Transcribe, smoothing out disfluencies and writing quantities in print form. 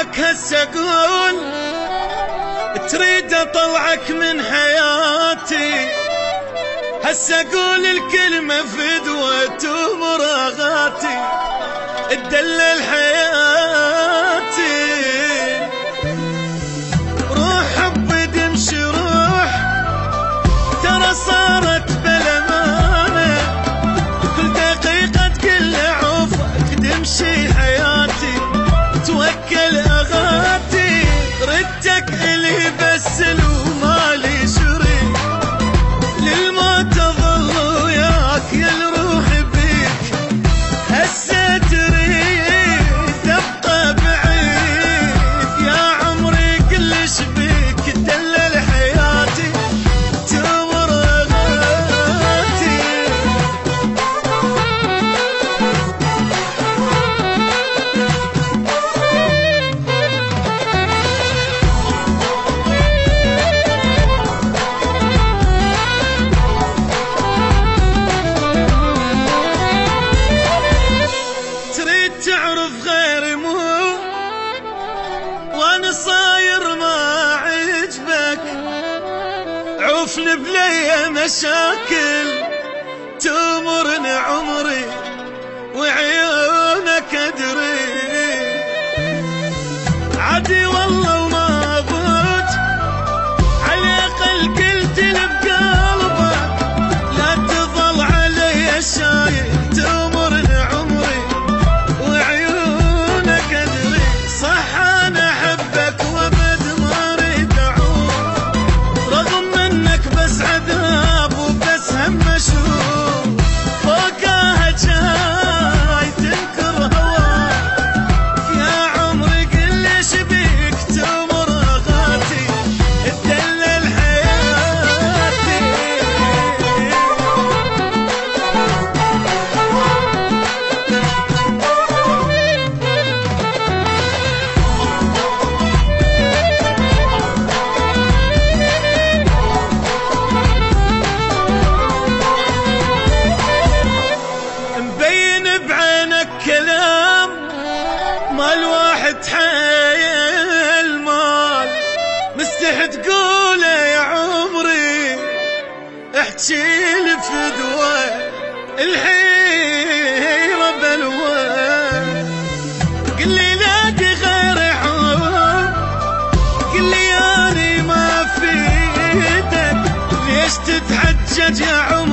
هواك هسه قول تريد اطلعك من حياتي، هسه قول الكلمة فدوة ومراغاتي تدلل حياتي. روح حبي دمشي روح، ترى صارت بالامانة كل دقيقة تقل عوفك دمشي حياتي توكل اغاتي. ردك الي بس لو مالي شريك، للموت اظل وياك يا الروح بيك. هسه تريد تبقى بعيد يا عمري كلش بيك تدلل حياتي تمر غاتي. تعرف غيري مو وانا صاير ما عجبك، عوفني بلي مشاكل تمرني عمري وعيونك ادري. عادي والله وما ابوج على الاقل قلت لي بقلبك لا تظل علي شايل تمرني عمري وعيونك ادري. صح انا احبك وابد ما اريد اعوف، رغم انك بس عذاب وبس هم اشوف فوقها جاي تنكر هواك. يا عمري قل ليش بيك تمر غاتي تدلل حياتي. مبين بعينك كلام مال واحد حيل مال، مستحي تقوله يا عمري احجيلي فدوة الحيرة بلوى. قلي لاقي غير حب، قلي ياني ما في ايدك ليش تتحجج يا عمري